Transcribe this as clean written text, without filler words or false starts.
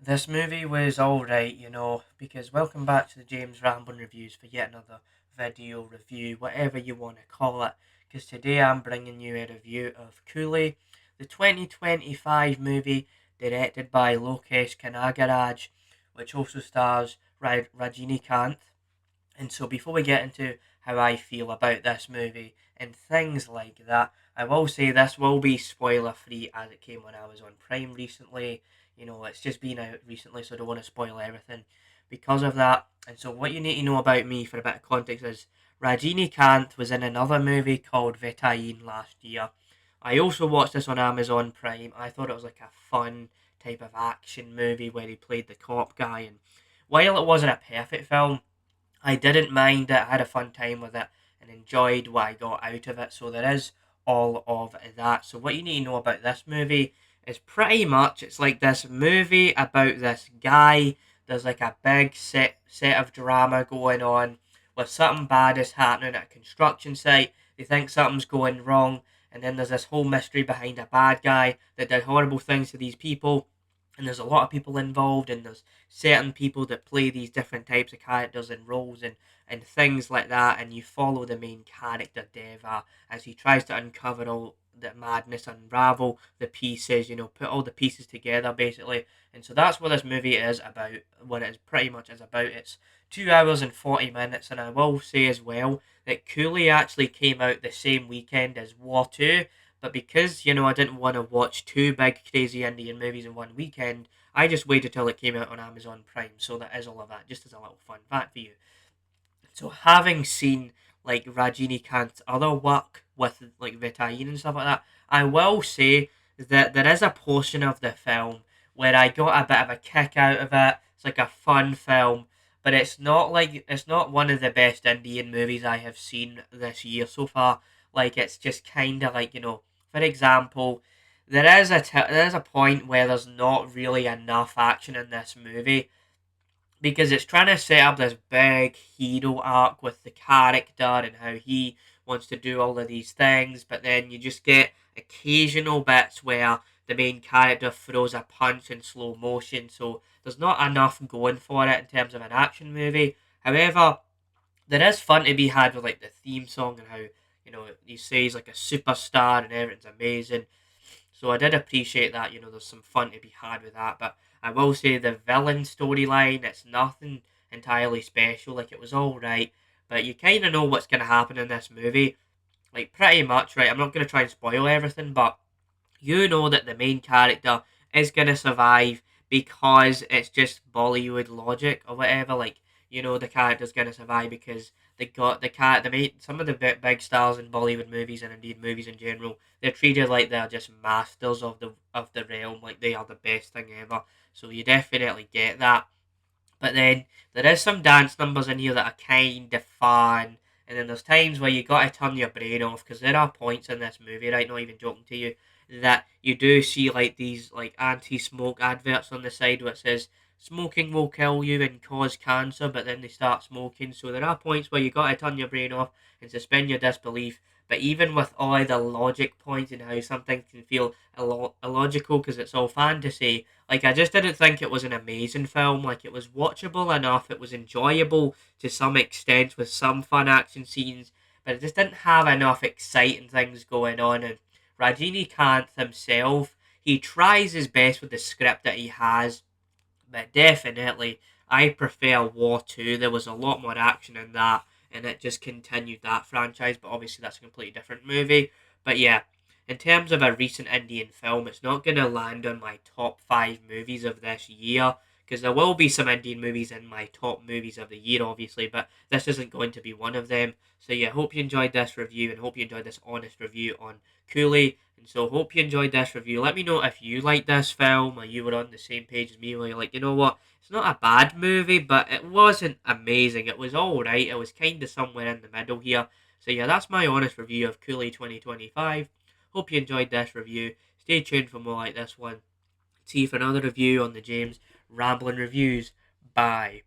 This movie was alright, because welcome back to the James Ramblin' Reviews for yet another video review, whatever you want to call it. Because today I'm bringing you a review of Coolie, the 2025 movie directed by Lokesh Kanagaraj, which also stars Rajinikanth. And so, before we get into how I feel about this movie and things like that, I will say this will be spoiler free as it came on Amazon Prime recently. It's just been out recently, so I don't want to spoil everything because of that. And so, what you need to know about me for a bit of context is Rajini Kant was in another movie called Vetain last year. I also watched this on Amazon Prime. I thought it was like a fun type of action movie where he played the cop guy. And while it wasn't a perfect film, I didn't mind it. I had a fun time with it and enjoyed what I got out of it. So there is all of that. So what you need to know about this movie is pretty much it's like this movie about this guy. There's like a big set of drama going on where something bad is happening at a construction site. They think something's going wrong, and then there's this whole mystery behind a bad guy that did horrible things to these people. And there's a lot of people involved, and there's certain people that play these different types of characters and roles and things like that, and you follow the main character Deva as he tries to uncover all the madness, unravel the pieces, put all the pieces together basically. And so that's what this movie is about, what it is pretty much is about. It's 2 hours and 40 minutes, and I will say as well that Coolie actually came out the same weekend as War 2, but because, I didn't want to watch two big crazy Indian movies in one weekend, I just waited till it came out on Amazon Prime. So that is all of that, just as a little fun fact for you. So having seen like Rajini Kant's other work with like Vitayin and stuff like that, I will say that there is a portion of the film where I got a bit of a kick out of it. It's like a fun film, but it's not one of the best Indian movies I have seen this year so far. Like it's just kind of like for example, there is a point where there's not really enough action in this movie because it's trying to set up this big hero arc with the character and how he wants to do all of these things, but then you just get occasional bits where the main character throws a punch in slow motion, so there's not enough going for it in terms of an action movie. However, there is fun to be had with like the theme song and how he says like a superstar and everything's amazing. So I did appreciate that, there's some fun to be had with that. But I will say the villain storyline, it's nothing entirely special. Like it was alright, but you kind of know what's going to happen in this movie. Like pretty much, right? I'm not going to try and spoil everything, but you know that the main character is going to survive because it's just Bollywood logic or whatever. Like, the character's going to survive because they got the main, some of the big stars in Bollywood movies and indeed movies in general, they're treated like they're just masters of the realm, like they are the best thing ever. So you definitely get that. But then there is some dance numbers in here that are kind of fun. And then there's times where you got to turn your brain off because there are points in this movie, right? Not even joking to you, that you do see like these like anti-smoke adverts on the side where it says smoking will kill you and cause cancer, but then they start smoking. So there are points where you got to turn your brain off and suspend your disbelief. But even with all the logic points and how something can feel illogical because it's all fantasy, like, I just didn't think it was an amazing film. Like, it was watchable enough. It was enjoyable to some extent with some fun action scenes, but it just didn't have enough exciting things going on. And Rajinikanth himself, he tries his best with the script that he has, but definitely, I prefer War 2. There was a lot more action in that, and it just continued that franchise, but obviously that's a completely different movie. But yeah, in terms of a recent Indian film, it's not going to land on my top 5 movies of this year, because there will be some Indian movies in my top movies of the year, obviously, but this isn't going to be one of them. So yeah, hope you enjoyed this review, and hope you enjoyed this honest review on Coolie. And so hope you enjoyed this review. Let me know if you liked this film or you were on the same page as me where you're like, you know what, it's not a bad movie, but it wasn't amazing. It was alright. It was kind of somewhere in the middle here. So yeah, that's my honest review of Coolie 2025. Hope you enjoyed this review. Stay tuned for more like this one. See you for another review on the James Ramblin' Reviews. Bye.